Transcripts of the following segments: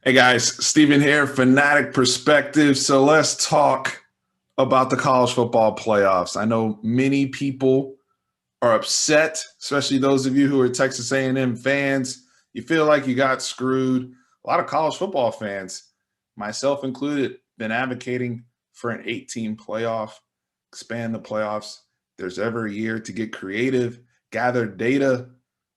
Hey guys, Steven here, Fanatic Perspective. So let's talk about the college football playoffs. I know many people are upset, especially those of you who are Texas A&M fans. You feel like you got screwed. A lot of college football fans, myself included, been advocating for an 8-team playoff, expand the playoffs. There's every year to get creative, gather data.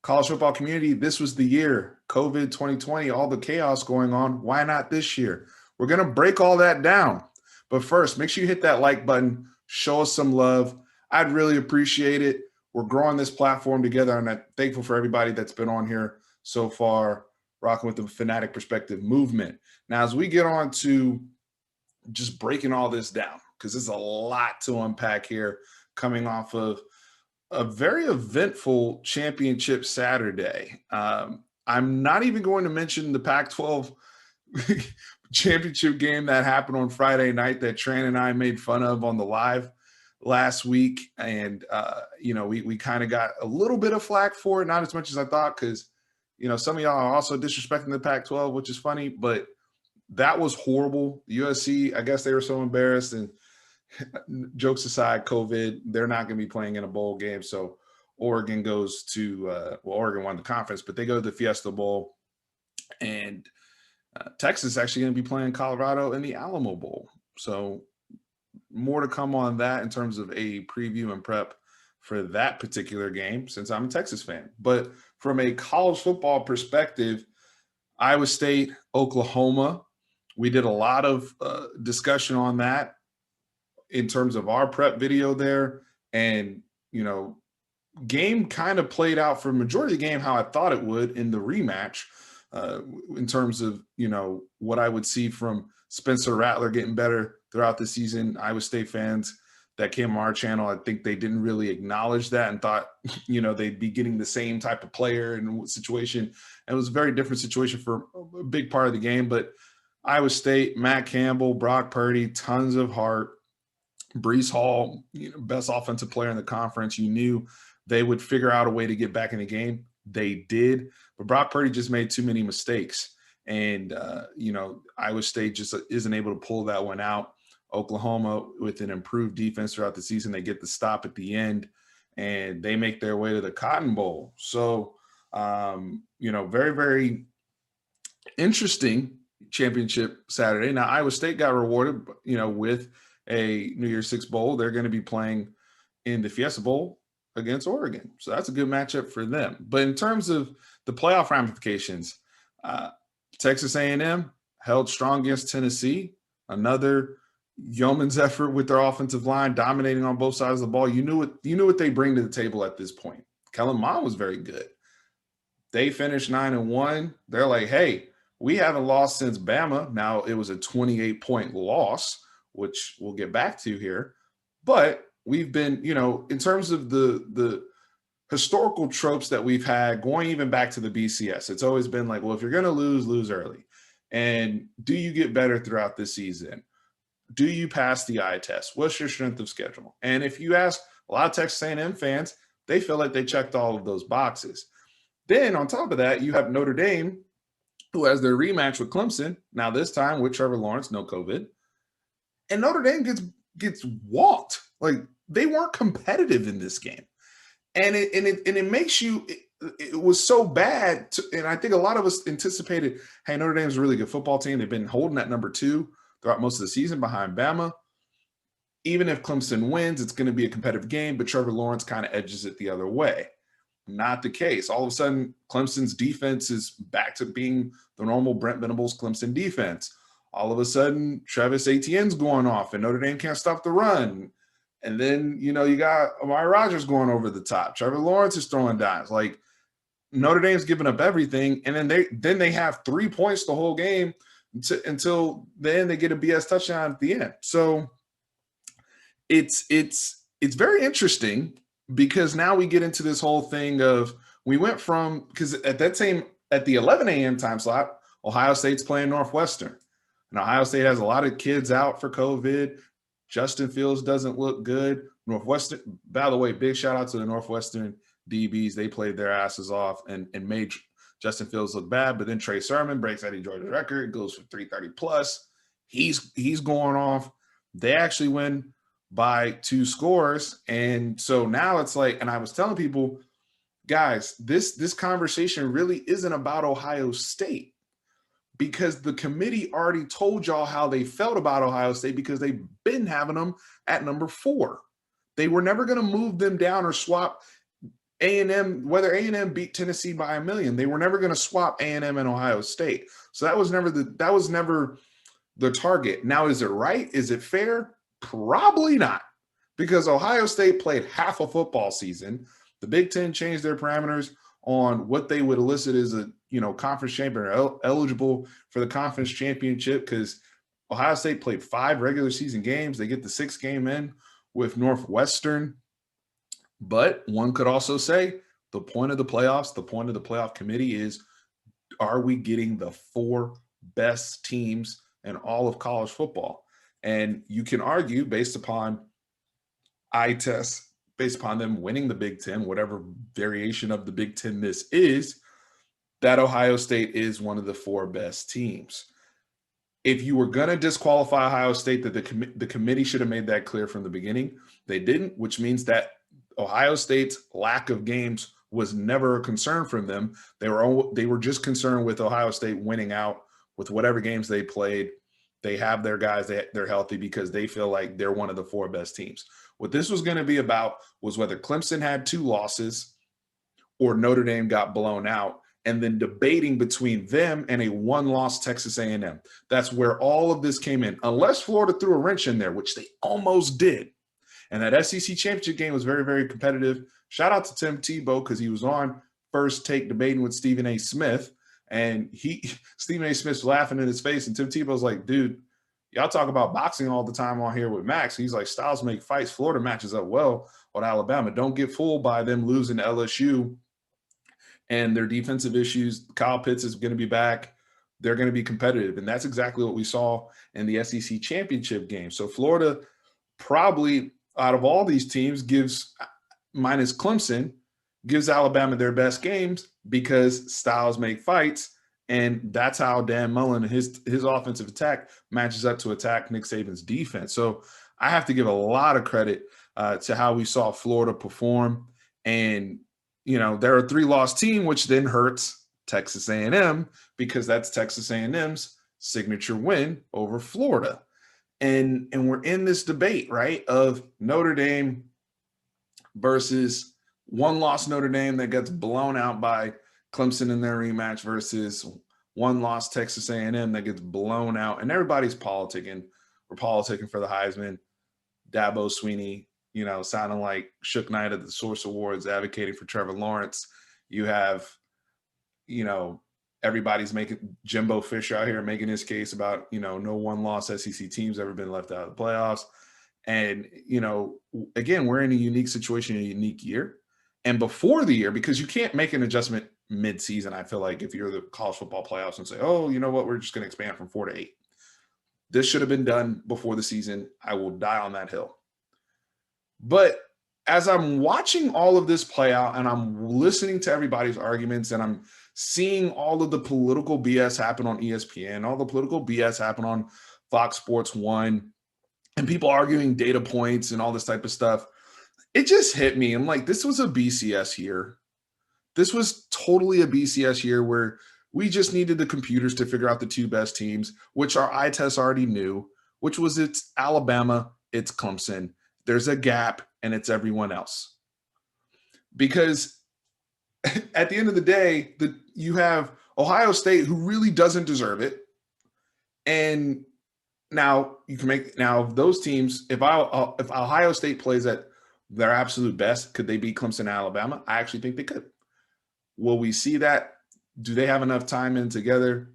College football community, this was the year. COVID 2020, all the chaos going on. Why not this year? We're going to break all that down. But first, make sure you hit that like button, show us some love. I'd really appreciate it. We're growing this platform together, and I'm thankful for everybody that's been on here so far, rocking with the Fanatic Perspective movement. Now, as we get on to just breaking all this down, because there's a lot to unpack here coming off of a very eventful championship Saturday. I'm not even going to mention the Pac 12 championship game that happened on Friday night that Tran and I made fun of on the live last week. And, we kind of got a little bit of flack for it, not as much as I thought, because, some of y'all are also disrespecting the Pac 12, which is funny, but that was horrible. USC, I guess they were so embarrassed, and jokes aside, COVID, they're not going to be playing in a bowl game. So Oregon goes to, Oregon won the conference, but they go to the Fiesta Bowl. And Texas is actually going to be playing Colorado in the Alamo Bowl. So more to come on that in terms of a preview and prep for that particular game, since I'm a Texas fan. But from a college football perspective, Iowa State, Oklahoma, we did a lot of discussion on that in terms of our prep video there. And, game kind of played out for majority of the game how I thought it would in the rematch, in terms of, what I would see from Spencer Rattler getting better throughout the season. Iowa State fans that came on our channel, I think they didn't really acknowledge that and thought, they'd be getting the same type of player and situation. And it was a very different situation for a big part of the game. But Iowa State, Matt Campbell, Brock Purdy, tons of heart. Brees Hall, best offensive player in the conference. You knew they would figure out a way to get back in the game. They did, but Brock Purdy just made too many mistakes. And, Iowa State just isn't able to pull that one out. Oklahoma, with an improved defense throughout the season, they get the stop at the end, and they make their way to the Cotton Bowl. So, very, very interesting championship Saturday. Now, Iowa State got rewarded, with a New Year's Six Bowl. They're going to be playing in the Fiesta Bowl against Oregon. So that's a good matchup for them. But in terms of the playoff ramifications, Texas A&M held strong against Tennessee. Another yeoman's effort with their offensive line, dominating on both sides of the ball. You knew what they bring to the table at this point. Kellen Mond was very good. They finished 9-1. They're like, hey, we haven't lost since Bama. Now, it was a 28-point loss, which we'll get back to here. But we've been, in terms of the historical tropes that we've had going even back to the BCS, it's always been like, well, if you're going to lose early. And do you get better throughout the season? Do you pass the eye test? What's your strength of schedule? And if you ask a lot of Texas A&M fans, they feel like they checked all of those boxes. Then on top of that, you have Notre Dame, who has their rematch with Clemson. Now this time with Trevor Lawrence, no COVID. And Notre Dame gets walked. Like, they weren't competitive in this game. And it makes you, it was so bad. And I think a lot of us anticipated, hey, Notre Dame's a really good football team. They've been holding at number 2 throughout most of the season behind Bama. Even if Clemson wins, it's going to be a competitive game, but Trevor Lawrence kind of edges it the other way. Not the case. All of a sudden, Clemson's defense is back to being the normal Brent Venables Clemson defense. All of a sudden, Travis Etienne's going off, and Notre Dame can't stop the run. And then, you got Amari Rodgers going over the top. Trevor Lawrence is throwing dimes. Like, Notre Dame's giving up everything, and then they have 3 points the whole game until then they get a BS touchdown at the end. So it's very interesting, because now we get into this whole thing of, we went from, because at the 11 a.m. time slot, Ohio State's playing Northwestern. And Ohio State has a lot of kids out for COVID. Justin Fields doesn't look good. Northwestern, by the way, big shout out to the Northwestern DBs. They played their asses off and made Justin Fields looked bad, but then Trey Sermon breaks Eddie George's record, goes for 330 plus. He's going off. They actually win by 2 scores. And so now it's like, and I was telling people, guys, this conversation really isn't about Ohio State, because the committee already told y'all how they felt about Ohio State because they've been having them at number 4. They were never going to move them down or swap A&M, whether A&M beat Tennessee by 1 million. They were never going to swap A&M and Ohio State. So that was never the target. Now, is it right? Is it fair? Probably not, because Ohio State played half a football season. The Big Ten changed their parameters on what they would elicit as a conference champion or eligible for the conference championship, because Ohio State played 5 regular season games. They get the 6th game in with Northwestern. But one could also say the point of the playoffs, the point of the playoff committee is, are we getting the 4 best teams in all of college football? And you can argue based upon eye tests, based upon them winning the Big Ten, whatever variation of the Big Ten this is, that Ohio State is one of the 4 best teams. If you were going to disqualify Ohio State, that the committee should have made that clear from the beginning. They didn't, which means that Ohio State's lack of games was never a concern from them. They were just concerned with Ohio State winning out with whatever games they played. They have their guys, they're healthy because they feel like they're one of the 4 best teams. What this was going to be about was whether Clemson had 2 losses or Notre Dame got blown out, and then debating between them and a 1-loss Texas A&M. That's where all of this came in, unless Florida threw a wrench in there, which they almost did. And that SEC championship game was very, very competitive. Shout out to Tim Tebow, because he was on First Take debating with Stephen A. Smith, and Stephen A. Smith's laughing in his face, and Tim Tebow's like, dude, y'all talk about boxing all the time on here with Max. He's like, styles make fights. Florida matches up well with Alabama. Don't get fooled by them losing to LSU and their defensive issues. Kyle Pitts is going to be back. They're going to be competitive. And that's exactly what we saw in the SEC championship game. So Florida probably, out of all these teams, minus Clemson, gives Alabama their best games because styles make fights. And that's how Dan Mullen, his offensive attack matches up to attack Nick Saban's defense. So I have to give a lot of credit to how we saw Florida perform. And, they're a 3-loss team, which then hurts Texas A&M, because that's Texas A&M's signature win over Florida. And we're in this debate, right, of Notre Dame versus 1-loss Notre Dame that gets blown out by Clemson in their rematch versus 1-loss Texas A&M that gets blown out. And everybody's politicking. We're politicking for the Heisman. Dabo Swinney, sounding like Suge Knight at the Source Awards, advocating for Trevor Lawrence. You have, everybody's making Jimbo Fisher out here making his case about, no 1-loss SEC teams ever been left out of the playoffs. And, again, we're in a unique situation, a unique year. And before the year, because you can't make an adjustment mid-season, I feel like, if you're the college football playoffs and say, oh, you know what, we're just going to expand from 4 to 8. This should have been done before the season. I will die on that hill. But as I'm watching all of this play out and I'm listening to everybody's arguments and I'm seeing all of the political BS happen on ESPN, all the political BS happen on Fox Sports 1, and people arguing data points and all this type of stuff, it just hit me. I'm like, this was a BCS year. This was totally a BCS year where we just needed the computers to figure out the 2 best teams, which our eye tests already knew, which was it's Alabama, it's Clemson. There's a gap, and it's everyone else. Because at the end of the day, you have Ohio State, who really doesn't deserve it. And now you can make those teams, if Ohio State plays at their absolute best, could they beat Clemson and Alabama? I actually think they could. Will we see that? Do they have enough time in together?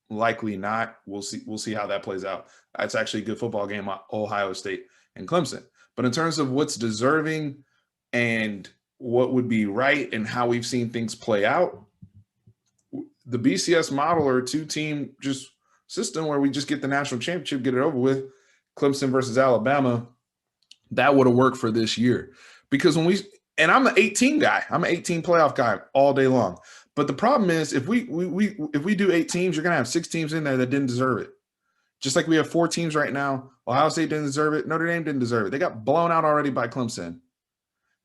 Likely not. We'll see how that plays out. It's actually a good football game, Ohio State and Clemson. But in terms of what's deserving and what would be right and how we've seen things play out, the BCS model, or a 2-team just system where we just get the national championship, get it over with, Clemson versus Alabama, that would have worked for this year. Because and I'm an 18 guy. I'm an 18 playoff guy all day long. But the problem is if we do 8 teams, you're gonna have 6 teams in there that didn't deserve it. Just like we have 4 teams right now. Ohio State didn't deserve it. Notre Dame didn't deserve it. They got blown out already by Clemson.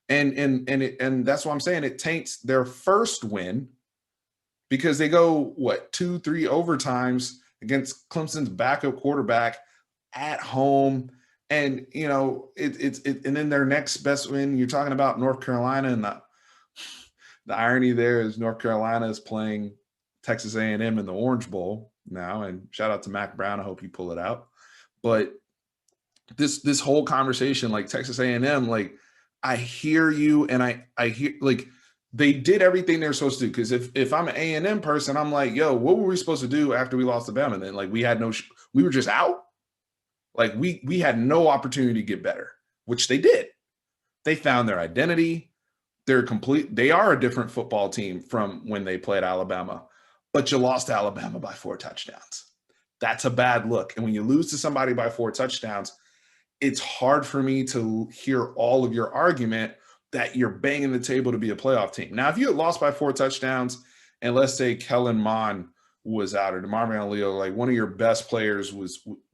And that's what I'm saying. It taints their first win because they go, 2-3 overtimes against Clemson's backup quarterback at home. And and then their next best win, you're talking about North Carolina, and the irony there is North Carolina is playing Texas A&M in the Orange Bowl now, and shout out to Mac Brown. I hope you pull it out. But this whole conversation, like Texas A&M, like I hear you, and I hear like they did everything they're supposed to do. Because if I'm an A&M person, I'm like, yo, what were we supposed to do after we lost to Bama? Then like we had we were just out. Like we had no opportunity to get better, which they did. They found their identity. They are a different football team from when they played Alabama, but you lost to Alabama by 4 touchdowns. That's a bad look. And when you lose to somebody by 4 touchdowns, it's hard for me to hear all of your argument that you're banging the table to be a playoff team. Now, if you had lost by 4 touchdowns, and let's say Kellen Mond was out, or DeMarvin Leo, like one of your best players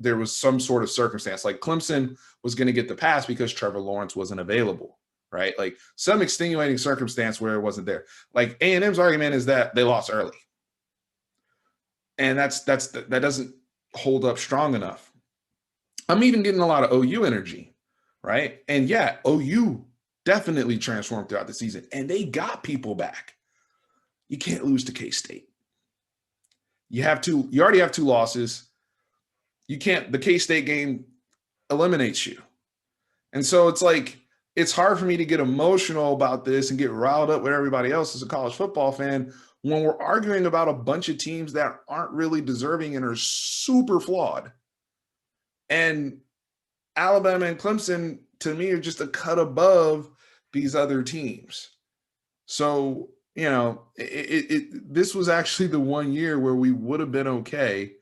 there was some sort of circumstance, like Clemson was going to get the pass because Trevor Lawrence wasn't available, right? Like some extenuating circumstance where it wasn't there. Like A&M's argument is that they lost early. And that doesn't hold up strong enough. I'm even getting a lot of OU energy, right? And yeah, OU definitely transformed throughout the season, and they got people back. You can't lose to K-State. You already have 2 losses. The K-State game eliminates you. And so it's like, it's hard for me to get emotional about this and get riled up with everybody else as a college football fan when we're arguing about a bunch of teams that aren't really deserving and are super flawed. And Alabama and Clemson, to me, are just a cut above these other teams. So, this was actually the one year where we would have been okay.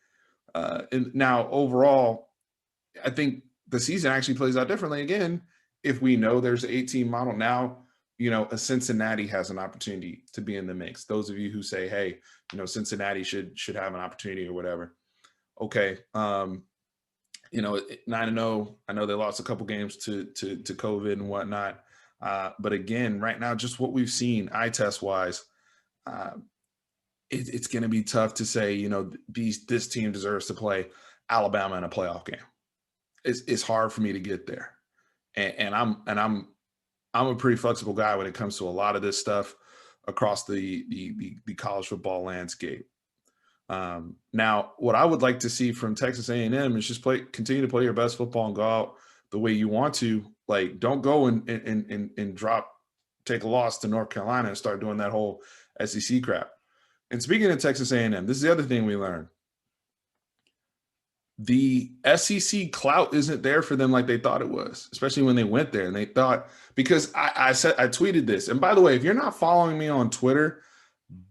And now overall, I think the season actually plays out differently again. If we know there's an 8-team model now, a Cincinnati has an opportunity to be in the mix. Those of you who say, hey, Cincinnati should have an opportunity or whatever. Okay. 9-0. I know they lost a couple games to COVID and whatnot. But again, right now, just what we've seen eye test wise, it's going to be tough to say, this team deserves to play Alabama in a playoff game. It's hard for me to get there. And I'm a pretty flexible guy when it comes to a lot of this stuff across the college football landscape. Now, what I would like to see from Texas A&M is just continue to play your best football and go out the way you want to. Like, don't go and take a loss to North Carolina and start doing that whole SEC crap. And speaking of Texas A&M, this is the other thing we learned. The SEC clout isn't there for them like they thought it was, especially when they went there. And they thought, because I tweeted this. And by the way, if you're not following me on Twitter,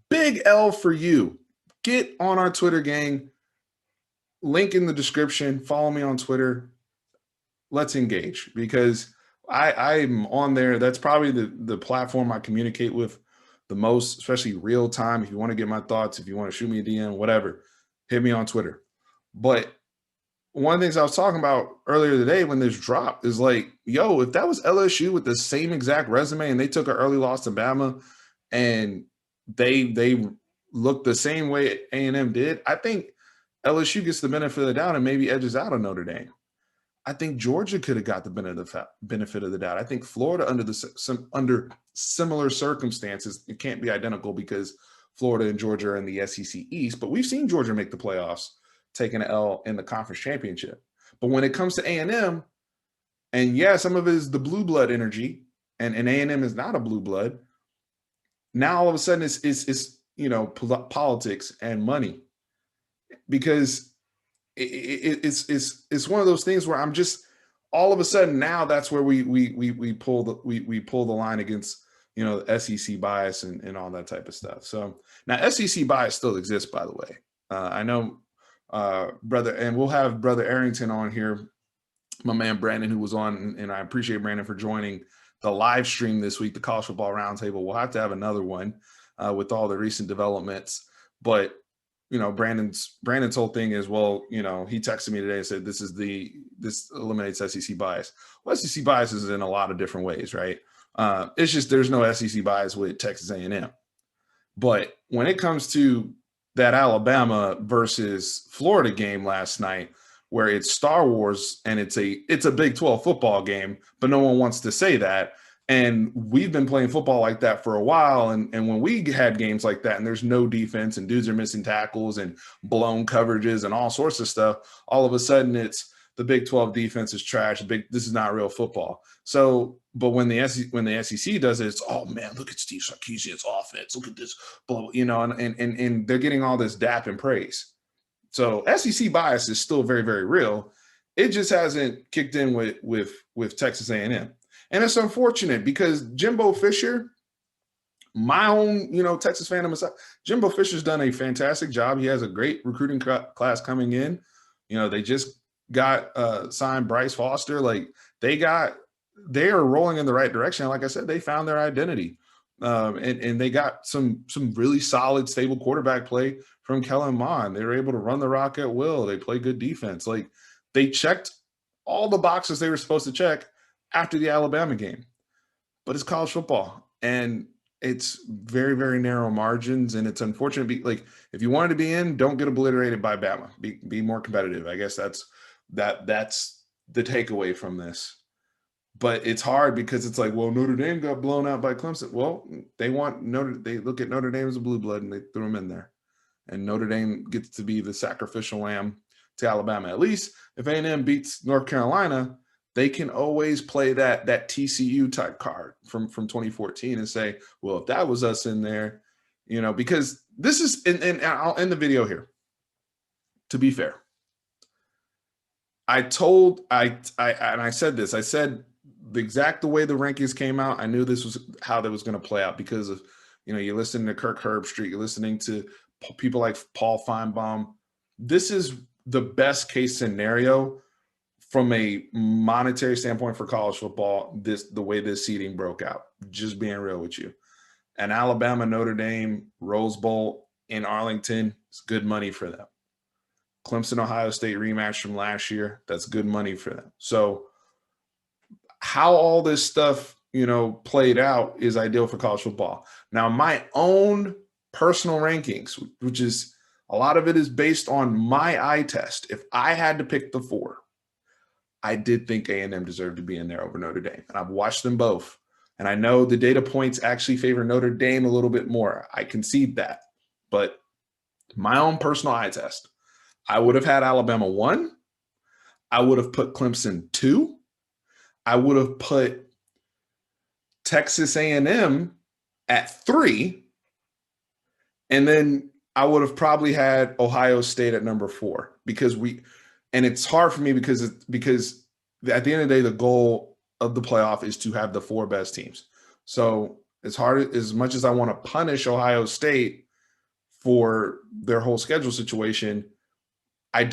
big L for you. Get on our Twitter gang. Link in the description. Follow me on Twitter. Let's engage, because I'm on there. That's probably the platform I communicate with the most, especially real time. If you want to get my thoughts, if you want to shoot me a DM, whatever, hit me on Twitter. But one of the things I was talking about earlier today when this dropped is like, yo, if that was LSU with the same exact resume and they took an early loss to Bama and they looked the same way A&M did, I think LSU gets the benefit of the doubt and maybe edges out on Notre Dame. I think Georgia could have got the benefit of the doubt. I think Florida, under similar circumstances, it can't be identical because Florida and Georgia are in the SEC East, but we've seen Georgia make the playoffs, taking an L in the conference championship. But when it comes to A&M, and yeah, some of it is the blue blood energy, and A&M is not a blue blood. Now all of a sudden it's politics and money, because it's one of those things where I'm just all of a sudden now that's where we pull the line against the SEC bias and all that type of stuff. So now SEC bias still exists, by the way. I know brother, and we'll have Brother Arrington on here, my man Brandon, who was on, and I appreciate Brandon for joining the live stream this week, the College Football Roundtable. We'll have to have another one. with all the recent developments. But Brandon's whole thing is, well, he texted me today and said this eliminates SEC bias. Well, SEC bias is in a lot of different ways, right? It's just there's no SEC bias with Texas A&M. But when it comes to that Alabama versus Florida game last night, where it's Star Wars and it's a Big 12 football game, but no one wants to say that. And we've been playing football like that for a while. And when we had games like that and there's no defense and dudes are missing tackles and blown coverages and all sorts of stuff, all of a sudden it's the Big 12 defense is trash. This is not real football. So, but when the SEC does it, it's, oh man, look at Steve Sarkisian's offense. Look at this, and they're getting all this dap and praise. So SEC bias is still very, very real. It just hasn't kicked in with Texas A&M. And it's unfortunate because Jimbo Fisher, my own, Texas fan himself, Jimbo Fisher's done a fantastic job. He has a great recruiting class coming in. They just got signed Bryce Foster. Like they are rolling in the right direction. Like I said, they found their identity. And they got some really solid, stable quarterback play from Kellen Mond. They were able to run the rock at will. They play good defense. Like they checked all the boxes they were supposed to check after the Alabama game. But it's college football, and it's very, very narrow margins, and it's unfortunate. Like if you wanted to be in, don't get obliterated by Bama. Be more competitive. I guess that's the takeaway from this. But it's hard because it's like, well, Notre Dame got blown out by Clemson. Well, they look at Notre Dame as a blue blood and they threw them in there. And Notre Dame gets to be the sacrificial lamb to Alabama. At least if A&M beats North Carolina, they can always play that TCU type card from 2014 and say, well, if that was us in there, because this is, and I'll end the video here. To be fair, I said this. I said the way the rankings came out, I knew this was how that was going to play out because of, you're listening to Kirk Herbstreit, you're listening to people like Paul Feinbaum. This is the best case scenario from a monetary standpoint for college football, the way this seeding broke out, just being real with you. And Alabama, Notre Dame, Rose Bowl in Arlington, it's good money for them. Clemson, Ohio State rematch from last year, that's good money for them. So how all this stuff, played out is ideal for college football. Now, my own personal rankings, which is a lot of it is based on my eye test. If I had to pick the four, I did think A&M deserved to be in there over Notre Dame. And I've watched them both. And I know the data points actually favor Notre Dame a little bit more. I concede that. But my own personal eye test, I would have had Alabama 1. I would have put Clemson 2. I would have put Texas A&M at 3. And then I would have probably had Ohio State at number 4 and it's hard for me because at the end of the day, the goal of the playoff is to have the 4 best teams. So it's hard, as much as I want to punish Ohio State for their whole schedule situation, I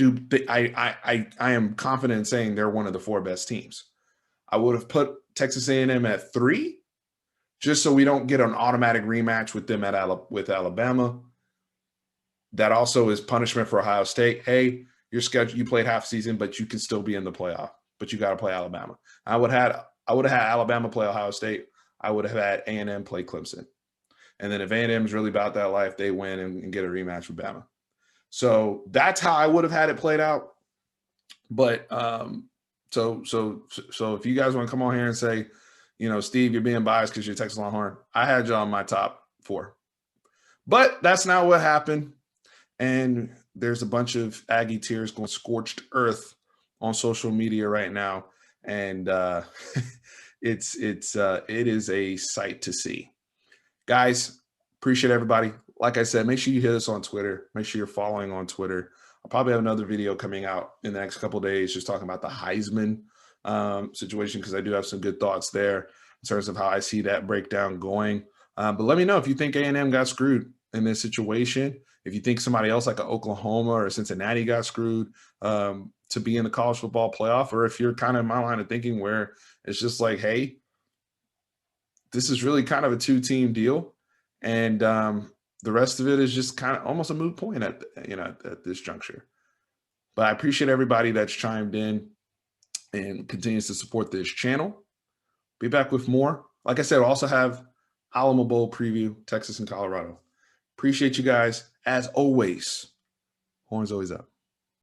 am confident in saying they're one of the 4 best teams. I would have put Texas A&M at 3, just so we don't get an automatic rematch with them with Alabama. That also is punishment for Ohio State. Hey, your schedule, you played half season, but you can still be in the playoff. But you got to play Alabama. I would have had Alabama play Ohio State. I would have had A&M play Clemson. And then if A&M is really about that life, they win and get a rematch with Bama. So that's how I would have had it played out. But so if you guys want to come on here and say, Steve, you're being biased because you're Texas Longhorn, I had you on my top 4. But that's not what happened. And there's a bunch of Aggie tears going scorched earth on social media right now. And it is a sight to see. Guys, appreciate everybody. Like I said, make sure you hit us on Twitter. Make sure you're following on Twitter. I'll probably have another video coming out in the next couple of days just talking about the Heisman situation, because I do have some good thoughts there in terms of how I see that breakdown going. But let me know if you think A&M got screwed in this situation. If you think somebody else like a Oklahoma or Cincinnati got screwed to be in the college football playoff, or if you're kind of in my line of thinking where it's just like, hey, this is really kind of a 2-team deal. And the rest of it is just kind of almost a moot point at this juncture. But I appreciate everybody that's chimed in and continues to support this channel. Be back with more. Like I said, we'll also have Alamo Bowl preview, Texas and Colorado. Appreciate you guys. As always, horns always up.